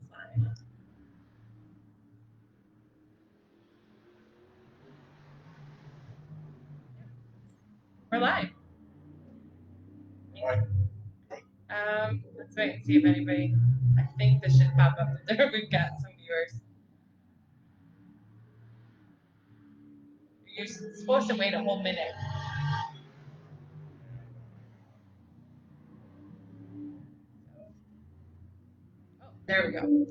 fine. We're live. Right. Let's wait and see if anybody. I think this should pop up there. We've got some viewers. You're supposed to wait a whole minute. Oh, there we go.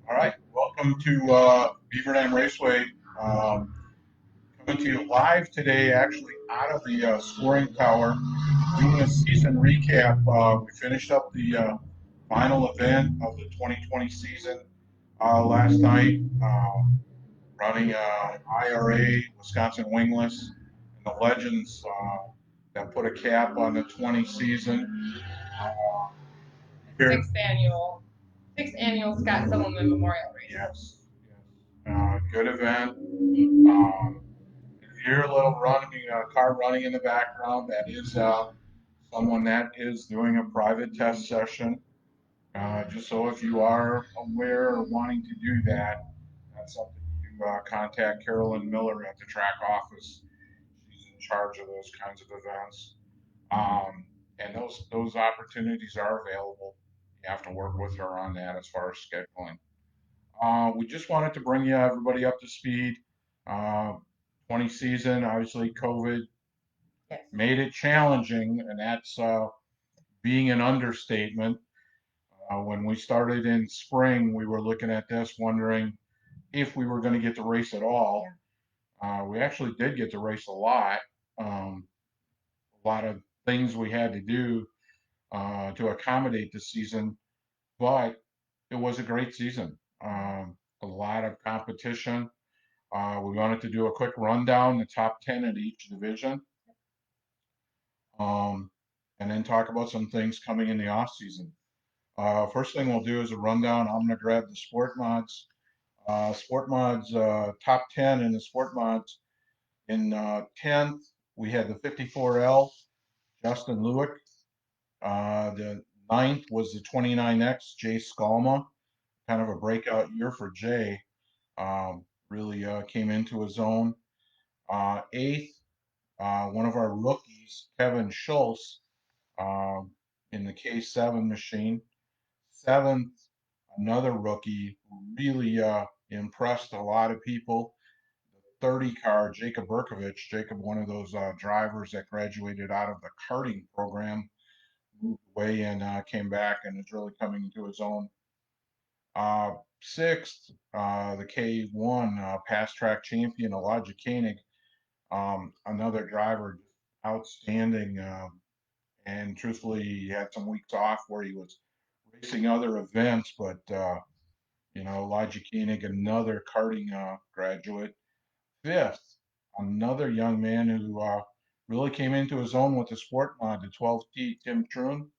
All right. Welcome to Beaver Dam Raceway. Coming to you live today, actually out of the scoring tower, doing a season recap. We finished up the final event of the 2020 season last night, running IRA, Wisconsin Wingless, and the Legends that put a cap on the 20 season. Uh, here, Sixth annual Scott Sullivan Memorial Race. yes, good event. If you're a little running, car running in the background, that is someone that is doing a private test session. Just so if you are aware or wanting to do that, that's something you contact Carolyn Miller at the track office. She's in charge of those kinds of events. And those opportunities are available. You have to work with her on that as far as scheduling. We just wanted to bring you everybody up to speed. Uh, 20 season, obviously, COVID Yes. made it challenging, and that's being an understatement. When we started in spring, we were looking at this, wondering if we were going to get to race at all. We actually did get to race a lot. A lot of things we had to do to accommodate the season, but it was a great season. A lot of competition. We wanted to do a quick rundown, the top 10 at each division, um, and then talk about some things coming in the off season. First thing we'll do is a rundown. I'm going to grab the Sport Mods. Sport Mods top 10 in the Sport Mods. In 10th, we had the 54L, Justin Lewick. The ninth was the 29X, Jay Skalma. Kind of a breakout year for Jay. Really came into his own. Eighth, one of our rookies, Kevin Schultz, um, in the K7 machine. Seventh, another rookie who really impressed a lot of people. The 30 car, Jacob Berkovich. Jacob, one of those drivers that graduated out of the karting program, moved away and came back and is really coming into his own. Sixth, the K1 past track champion, Elijah Koenig, another driver, outstanding. And truthfully, he had some weeks off where he was racing other events, but Elijah Koenig, another karting graduate. Fifth, another young man who really came into his own with the sport mod, the 12T, Tim Troon.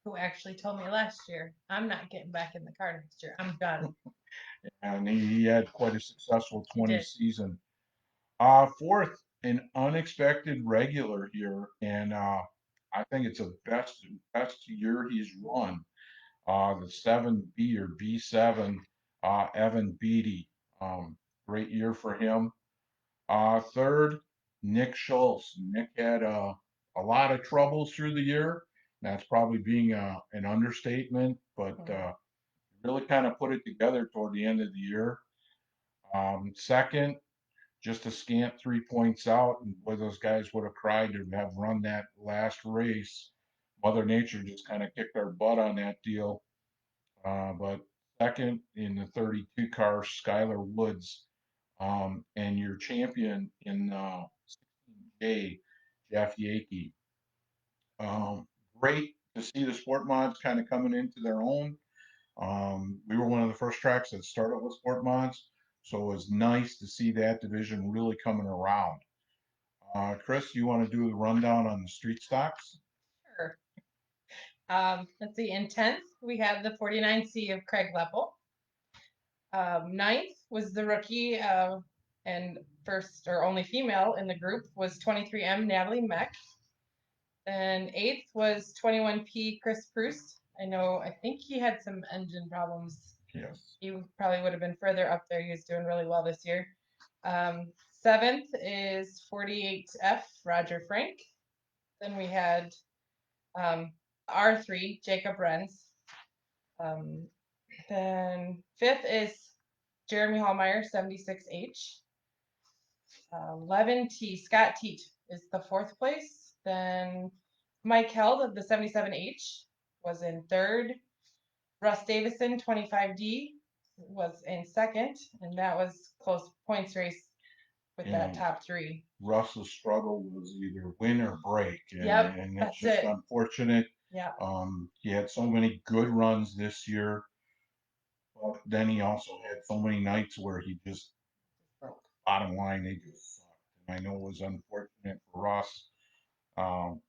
Who actually told me last year, I'm not getting back in the car next year. I'm done. And he had quite a successful 20 season. Fourth, an unexpected regular here, and I think it's the best year he's run. The 7B or B7, Evan Beatty. Great year for him. Third, Nick Schultz. Nick had a lot of troubles through the year. That's probably being an understatement, but really kind of put it together toward the end of the year. Second, just a scant 3 points out, and boy, those guys would have cried to have run that last race. Mother Nature just kind of kicked our butt on that deal. But second in the 32 car, Skylar Woods, and your champion in 16J, Jeff Yakey. Great to see the sport mods kind of coming into their own. We were one of the first tracks that started with sport mods, so it was nice to see that division really coming around. Kris, you want to do the rundown on the street stocks? Sure. Let's see. In 10th, we have the 49C of Craig Leppel. Ninth was the rookie and first or only female in the group was 23M Natalie Meck. Then eighth was 21P Chris Proust. I know, I think he had some engine problems. Yes. He probably would have been further up there. He was doing really well this year. Seventh is 48F, Roger Frank. Then we had R3, Jacob Renz. Um, then fifth is Jeremy Hallmeyer, 76H. 11T, Scott Teat is the fourth place. Then Mike Held of the 77H was in third. Russ Davison, 25D, was in second. And that was close points race with that top three. Russ's struggle was either win or break, and it's That's just it. unfortunate. Yeah. He had so many good runs this year, but then he also had so many nights where he just, bottom line, they just sucked. And I know it was unfortunate for Russ, um,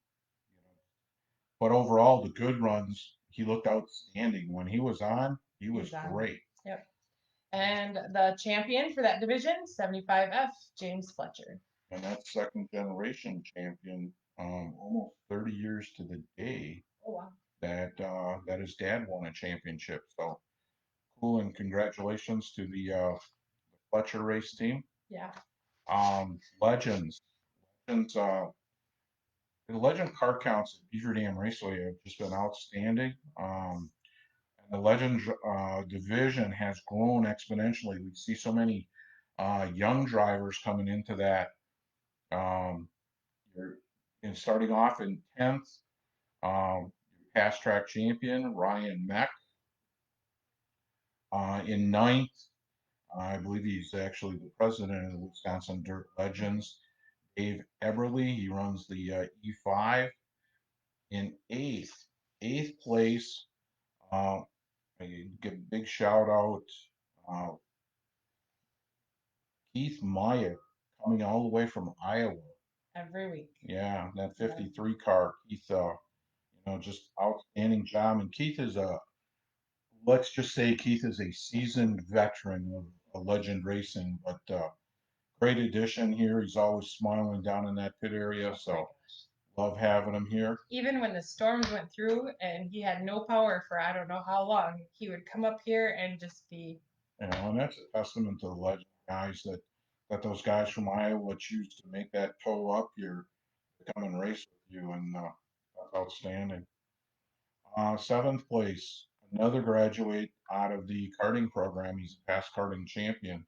but overall, the good runs, he looked outstanding. When he was on, he was great. Yep. And the champion for that division, 75F, James Fletcher. And that's second generation champion, almost 30 years to the day. Oh, wow. That his dad won a championship. So cool, and congratulations to the Fletcher race team. Yeah. Legends, legends. The legend car counts at Beaver Dam Raceway have just been outstanding. And the Legends division has grown exponentially. We see so many young drivers coming into that. Um, you're and starting off in 10th, past track champion Ryan Meck. In ninth, I believe he's actually the president of the Wisconsin Dirt Legends. Dave Eberly, he runs the E5. In eighth place, I give a big shout out, uh, Keith Meyer, coming all the way from Iowa. Every week. Yeah, that 53 car, Keith, just outstanding job. And Keith is let's just say Keith is a seasoned veteran of legend racing, but great addition here. He's always smiling down in that pit area, so love having him here. Even when the storms went through and he had no power for I don't know how long, he would come up here and just be. And that's a testament to the legend guys that those guys from Iowa choose to make that tow up here to come and race with you, and that's outstanding. Seventh place, another graduate out of the karting program. He's a past karting champion,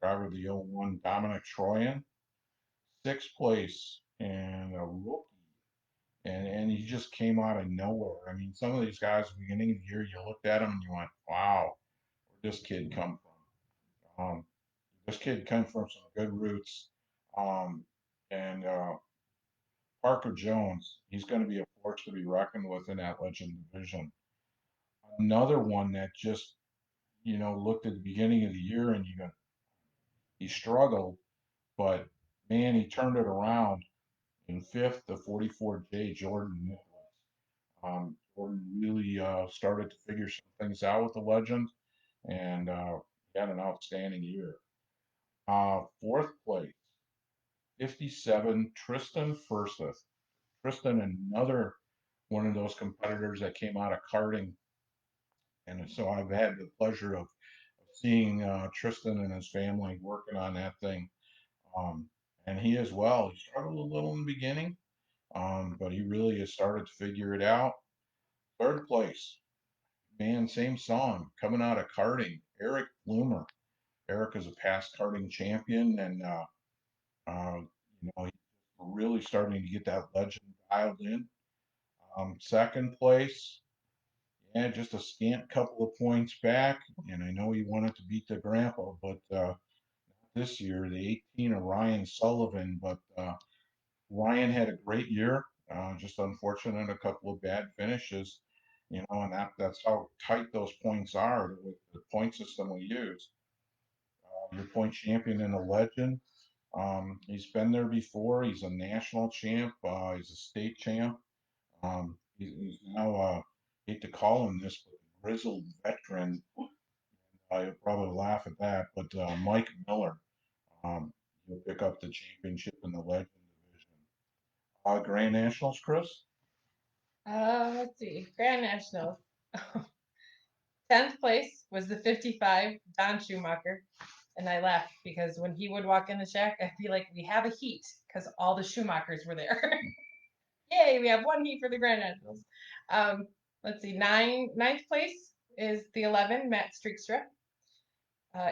driver of the '01, Dominic Troyan. Sixth place, and a rookie. And he just came out of nowhere. I mean, some of these guys at the beginning of the year, you looked at him and you went, wow, where'd this kid come from? This kid comes from some good roots. Um, and Parker Jones, he's going to be a force to be reckoned with in that legend division. Another one that just, looked at the beginning of the year and he struggled, but man, he turned it around in fifth, the 44J Jordan Nicholas. Jordan really started to figure some things out with the legend, and had an outstanding year. Fourth place, 57, Tristan Firsteth. Tristan, another one of those competitors that came out of karting. And so I've had the pleasure of seeing Tristan and his family working on that thing. Um, and he as well, he struggled a little in the beginning, but he really has started to figure it out. Third place, man, same song, coming out of karting, Eric Bloomer. Eric is a past karting champion, and uh, he's really starting to get that legend dialed in. Second place, yeah, just a scant couple of points back, and I know he wanted to beat the grandpa, but this year, the 18 of Ryan Sullivan, but Ryan had a great year. Just unfortunate, a couple of bad finishes, and that's how tight those points are with the point system we use. Your point champion and a legend. He's been there before. He's a national champ. He's a state champ. He's now, hate to call him this, but a grizzled veteran. You'll probably laugh at that, but Mike Miller, he'll pick up the championship in the legend division. Grand Nationals, Kris? Let's see. Grand Nationals. 10th place was the 55 Don Schumacher. And I laughed because when he would walk in the shack, I'd be like, we have a heat because all the Schumachers were there. Yay, we have one heat for the Grand Nationals. Um, let's see, ninth place is the 11 Matt Streakstra.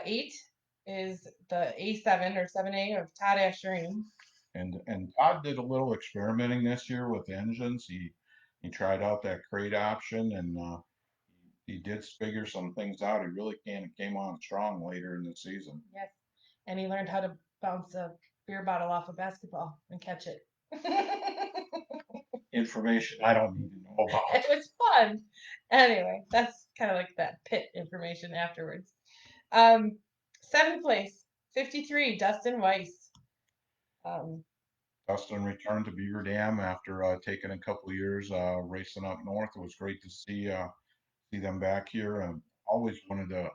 8 is the A7 or 7A of Todd Asherin. And Todd did a little experimenting this year with engines. He tried out that crate option and he did figure some things out. He really came on strong later in the season. Yes, and he learned how to bounce a beer bottle off a basketball and catch it. Information I don't need to know about. It was fun. Anyway, that's kind of like that pit information afterwards. Um, 7th place, 53, Dustin Weiss. Um, Dustin returned to Beaver Dam after taking a couple of years racing up north. It was great to see them back here, and always wanted to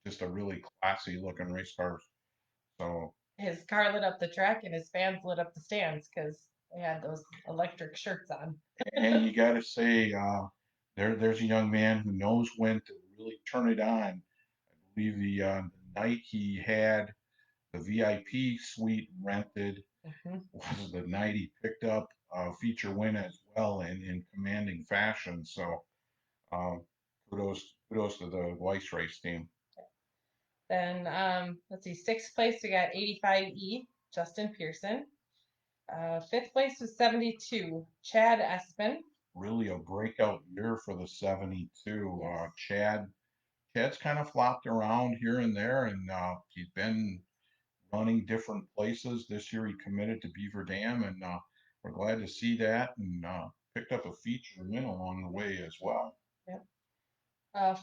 just a really classy looking race cars. So his car lit up the track and his fans lit up the stands because they had those electric shirts on. and you got to say there's a young man who knows when to really turn it on. I believe the night he had the VIP suite rented was the night he picked up a feature win as well in commanding fashion. So um, kudos to the Weiss race team. Then let's see, 6th place we got 85E Justin Pearson. 5th place was 72 Chad Espen. Really a breakout year for the 72. Yes. Chad's kind of flopped around here and there, and he's been running different places. This year he committed to Beaver Dam, and we're glad to see that, and picked up a feature win along the way as well. Yep.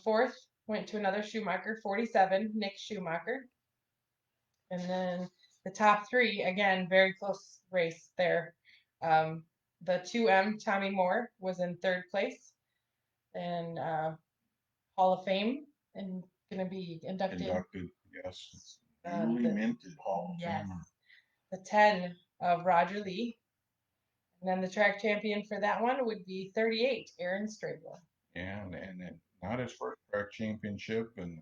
4th went to another Schumacher, 47 Nick Schumacher. And then the top three, again, very close race there. The 2M, Tommy Moore, was in 3rd place. And Hall of Fame and going to be Inducted, yes. um, Newly the, minted Hall of yes, Famer. the 10 of Roger Lee. And then the track champion for that one would be 38, Aaron Strabel. And not his first track championship. And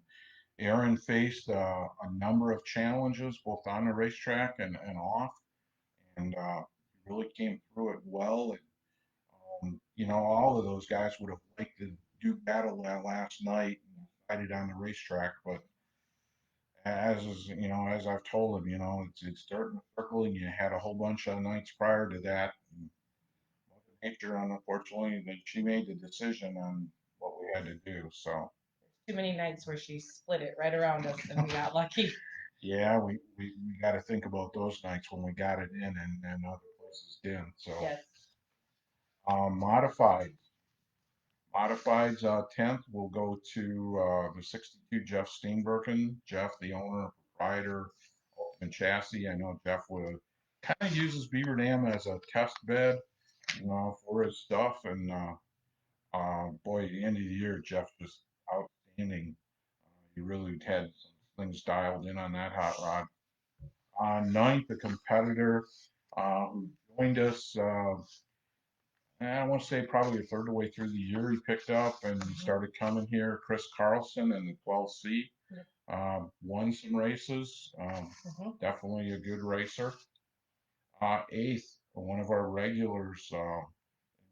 Aaron faced a number of challenges, both on the racetrack and off. And really came through it well. And, all of those guys would have liked to do battle that last night and decided on the racetrack. But as I've told him, it's starting to circle, and you had a whole bunch of nights prior to that. And Nature, unfortunately, that she made the decision on what we had to do. So too many nights where she split it right around us and we got lucky. yeah, we got to think about those nights when we got it in and other places didn't. So yes. Modified. Modifieds 10th will go to the 62 Jeff Steenbergen. Jeff, the owner, proprietor, Ultimate Chassis. I know Jeff would kind of uses Beaver Dam as a test bed, for his stuff. And boy, at the end of the year, Jeff was outstanding. He really had some things dialed in on that hot rod. Ninth, a competitor who joined us. I want to say probably a third of the way through the year he picked up and started coming here. Kris Carlson in the 12C won some races. Definitely a good racer. Eighth, one of our regulars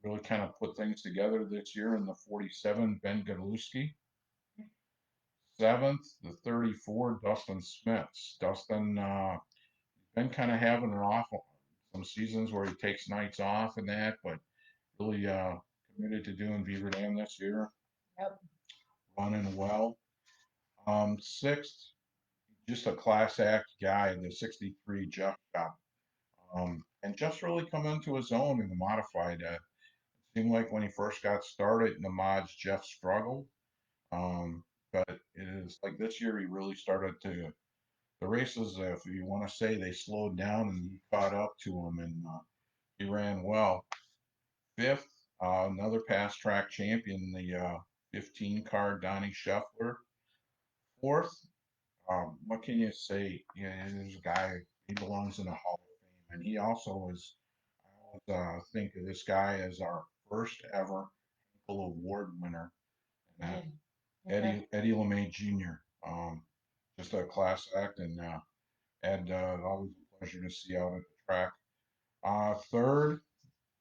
really kind of put things together this year in the 47, Ben Godlewski. Seventh, the 34, Dustin Smits. Dustin been kind of having an off some seasons where he takes nights off and that, but really committed to doing Beaver Dam this year. Yep. Running well. Sixth, just a class act guy, the 63 Jeff Shop. And just really come into his own in the modified. It seemed like when he first got started in the mods, Jeff struggled. But it is like this year he really started to the races. If you want to say they slowed down and he caught up to him, and he ran well. Fifth, another past track champion, the 15 car Donnie Scheffler. Fourth, what can you say? Yeah, there's a guy, he belongs in the Hall of Fame, and he also is. I always think of this guy as our first ever Hinkle Award winner. You Uh, did. Okay. Eddie LeMay Jr. Just a class act, and Ed, always a pleasure to see out at the track. Third,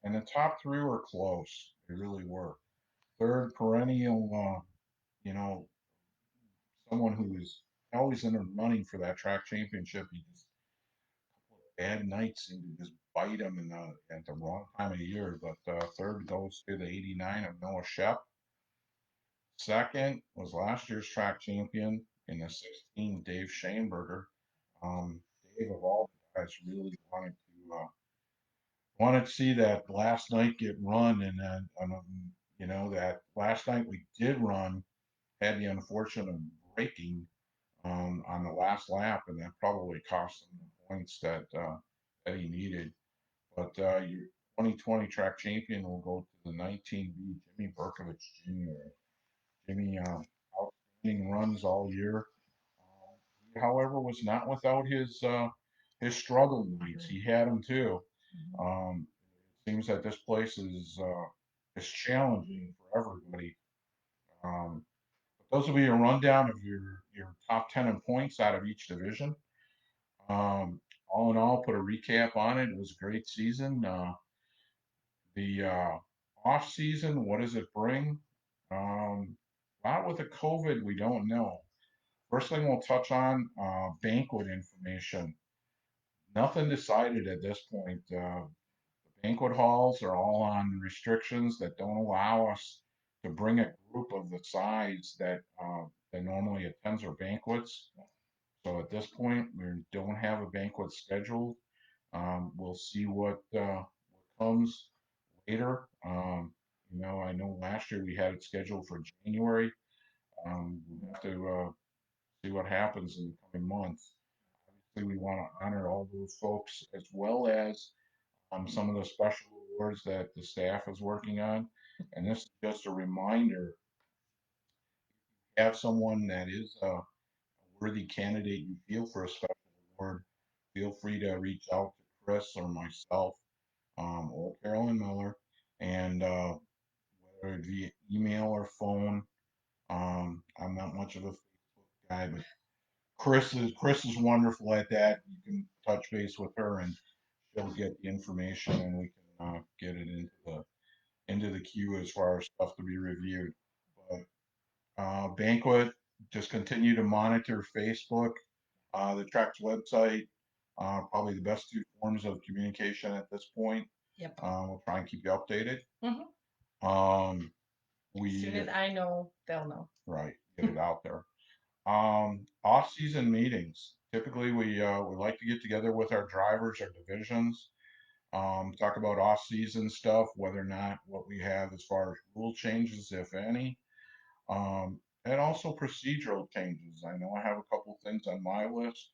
and the top three were close. They really were. Third, perennial, you know, someone who is always in the running for that track championship. He just bad nights seem to just bite him at the wrong time of year. But third goes to the '89 of Noah Shep. Second was last year's track champion in the '16, Dave Schoenberger. Dave of all the guys really wanted to see that last night get run, and then that last night we did run had the unfortunate of breaking on the last lap, and that probably cost him the points that he needed. But your 2020 track champion will go to the 19B, Jimmy Berkovich Jr. Jimmy, outstanding runs all year. He, however, was not without his struggle nights. He had them too. Mhm. It seems that this place is challenging for everybody. Um, but those will be a rundown of your top 10 in points out of each division. Um, all in all, put a recap on it. It was a great season. The off season, what does it bring? A lot with the COVID, we don't know. First thing we'll touch on banquet information. Nothing decided at this point. Banquet halls are all on restrictions that don't allow us to bring a group of the size that normally attends our banquets. So at this point, we don't have a banquet scheduled. We'll see what comes later. I know last year we had it scheduled for January. We'll have to see what happens in the coming months. Obviously, we want to honor all those folks as well as some of the special awards that the staff is working on. And this is just a reminder, have someone that is a worthy candidate you feel for a special award, feel free to reach out to Kris or myself or Carolyn Miller, and whether via email or phone. I'm not much of a Facebook guy, but Kris is wonderful at that. You can touch base with her, and she'll get the information, and we can get it into the queue as far as stuff to be reviewed. But banquet, just continue to monitor Facebook, the track's website. Probably the best two forms of communication at this point. Yep. We'll try and keep you updated. Mhm. Um, As soon as I know, they'll know. right, get it out there. Off-season meetings. Typically, we like to get together with our drivers, our divisions, talk about off-season stuff, whether or not what we have as far as rule changes, if any, and also procedural changes. I know I have a couple things on my list,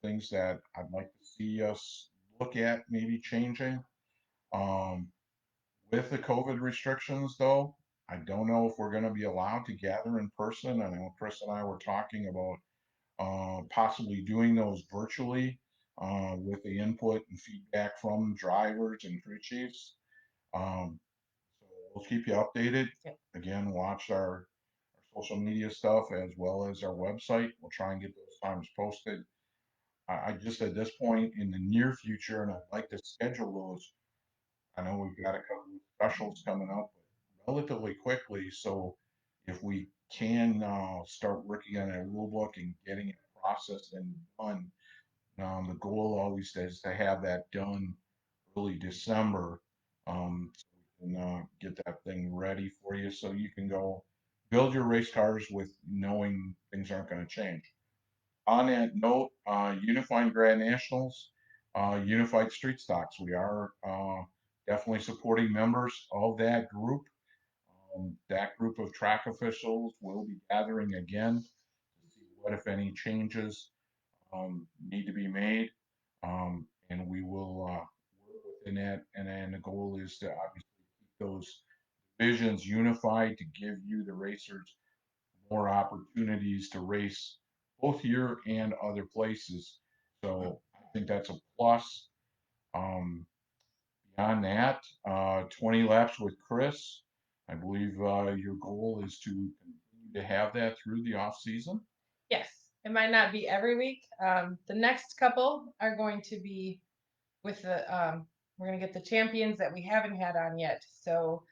things that I'd like to see us look at maybe changing. Um, with the COVID restrictions, though, I don't know if we're going to be allowed to gather in person. I know Kris and I were talking about possibly doing those virtually with the input and feedback from drivers and crew chiefs. Um, so we'll keep you updated. Yep. Again, watch our social media stuff as well as our website. We'll try and get those times posted. I just at this point in the near future, and I'd like to schedule those. I know we've got a couple of specials coming up relatively quickly, so if we can start working on a rule book and getting it processed and done, the goal always is to have that done early December, so we can get that thing ready for you, so you can go build your race cars with knowing things aren't going to change. On that note, Unifying Grand Nationals, Unified Street Stocks, we are definitely supporting members of that group. That group of track officials will be gathering again to see what, if any, changes need to be made. And we will work within that. And then the goal is to obviously keep those visions unified to give you, the racers, more opportunities to race both here and other places. So I think that's a plus. Um, Beyond that, 20 laps with Kris. I believe your goal is to continue to have that through the off season. Yes, it might not be every week. The next couple are going to be with we're going to get the champions that we haven't had on yet. So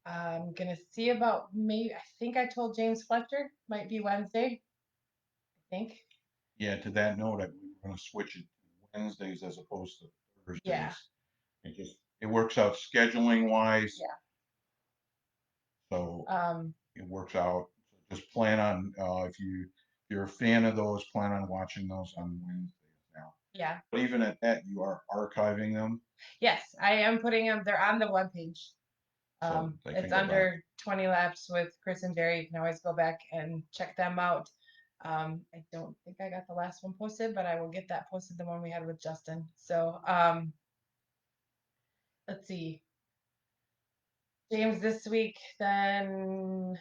I'm going to see about maybe, I think I told James Fletcher, might be Wednesday, I think. Yeah, to that note, I believe we're going to switch it to Wednesdays as opposed to Yeah, Thursdays. It works out scheduling wise, yeah. so Um, it works out. So just plan on if you're a fan of those, plan on watching those on Wednesdays now. yeah. But even at that, you are archiving them, Yes, I am putting them, they're on the webpage. so they can It's go back. under 20 laps with Kris and Jerry. You can always go back and check them out. I don't think I got the last one posted, but I will get that posted, the one we had with Justin. So let's see. James this week, then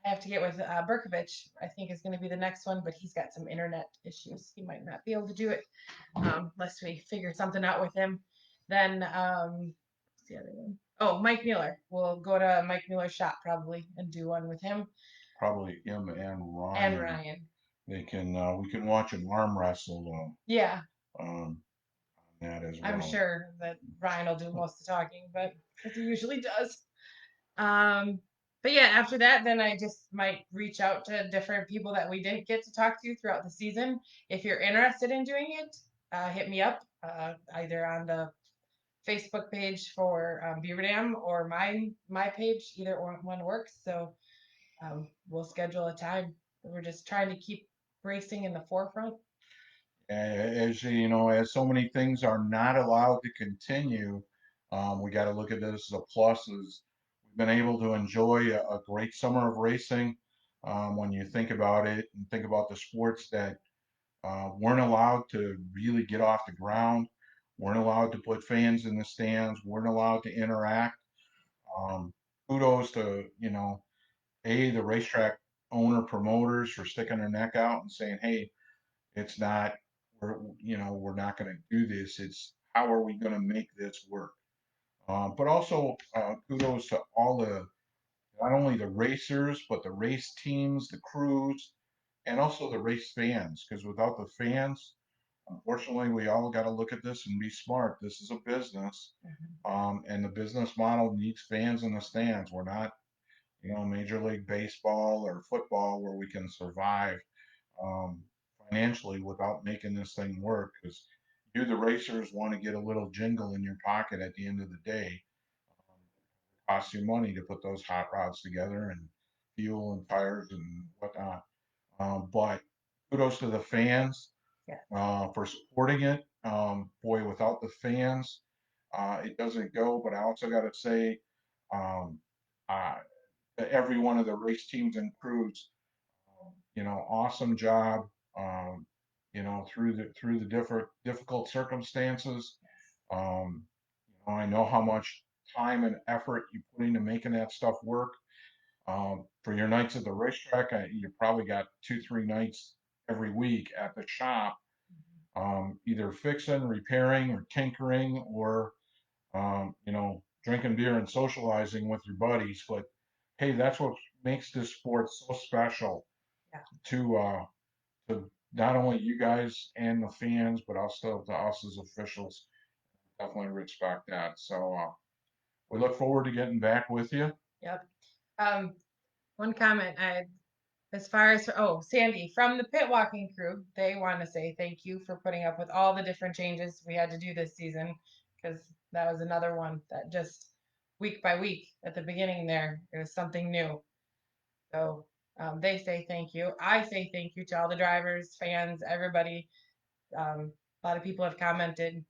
I have to get with Berkovich. I think is going to be the next one, but he's got some internet issues. He might not be able to do it unless we figure something out with him. Then what's the other one? Oh, Mike Mueller. We'll go to Mike Mueller's shop probably and do one with him Probably him and and Ryan. Ryan. They can we can watch them arm wrestle Yeah, on that as I'm well. sure that Ryan will do most of the talking, but because he usually does. Um, but yeah, after that, then I just might reach out to different people that we didn't get to talk to throughout the season. If you're interested in doing it, hit me up either on the Facebook page for Beaver Dam or my page. Either one works. So we'll schedule a time. We're just trying to keep racing in the forefront. As you know, as so many things are not allowed to continue, we got to look at this as a plus. Is we've been able to enjoy a great summer of racing. When you think about it and think about the sports that weren't allowed to really get off the ground, weren't allowed to put fans in the stands, weren't allowed to interact. Um, Kudos to the racetrack owner promoters for sticking their neck out and saying, hey, it's not, we're not going to do this. It's how are we going to make this work? But also kudos to all not only the racers, but the race teams, the crews, and also the race fans. Because without the fans, unfortunately, we all got to look at this and be smart. This is a business, and the business model needs fans in the stands. We're not, Major League Baseball or football where we can survive um, financially without making this thing work because you, the racers, want to get a little jingle in your pocket at the end of the day. It costs you money to put those hot rods together and fuel and tires and whatnot. But kudos to the fans Yeah. for supporting it. Boy, without the fans, it doesn't go. But I also got to say, um, uh, every one of the race teams and crews awesome job. Through the difficult circumstances. I know how much time and effort you put into making that stuff work. For your nights at the racetrack, you probably got 2, 3 nights every week at the shop, either fixing, repairing, or tinkering, or drinking beer and socializing with your buddies. But hey, that's what makes this sport so special Yeah. to not only you guys and the fans, but also to us as officials. Definitely respect that. So we look forward to getting back with you. Yep. Um, one comment as far as Sandy from the pit walking crew, they want to say thank you for putting up with all the different changes we had to do this season because that was another one that just week by week at the beginning there it was something new. So they say thank you. I say thank you to all the drivers, fans, everybody. A lot of people have commented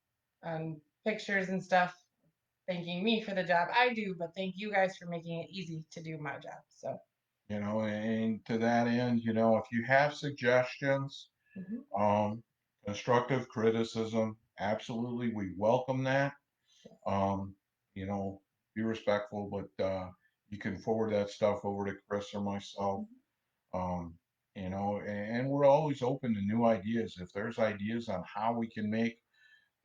on pictures and stuff, thanking me for the job I do, but thank you guys for making it easy to do my job. So, And to that end, if you have suggestions, um, constructive criticism, absolutely, we welcome that. Um, you know, be respectful, but you can forward that stuff over to Kris or myself. Um, and we're always open to new ideas. If there's ideas on how we can make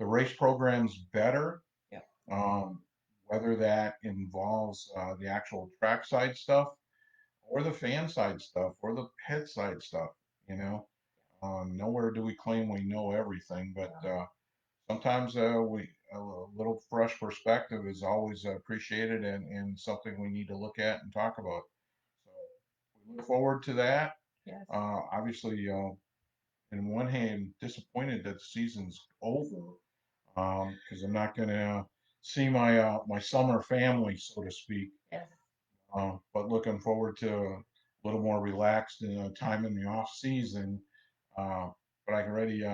the race programs better, yeah. um, whether that involves the actual trackside stuff or the fan side stuff or the pit side stuff. You know, nowhere do we claim we know everything, but sometimes we a little fresh perspective is always appreciated and something we need to look at and talk about. So we look forward to that. Yes. Obviously, in one hand, disappointed that the season's over because I'm not going to see my summer family, so to speak. Yes. But looking forward to a little more relaxed time in the off season. But I can already,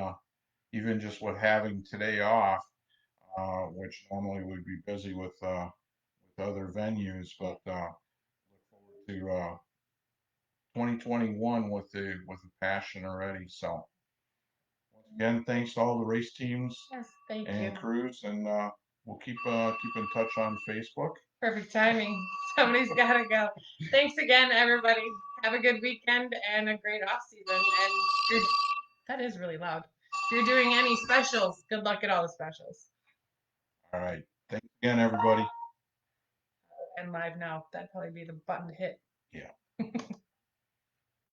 even just with having today off, which normally we'd be busy with other venues, but look forward to 2021 with the passion already. So once again, thanks to all the race teams Yes. Thank you. and crews, and we'll keep in touch on Facebook. Perfect timing. Somebody's got to go. Thanks again, everybody. Have a good weekend and a great off season. And that is really loud. If you're doing any specials, good luck at all the specials. All right, thanks again, everybody. And live now. That'd probably be the button to hit. Yeah.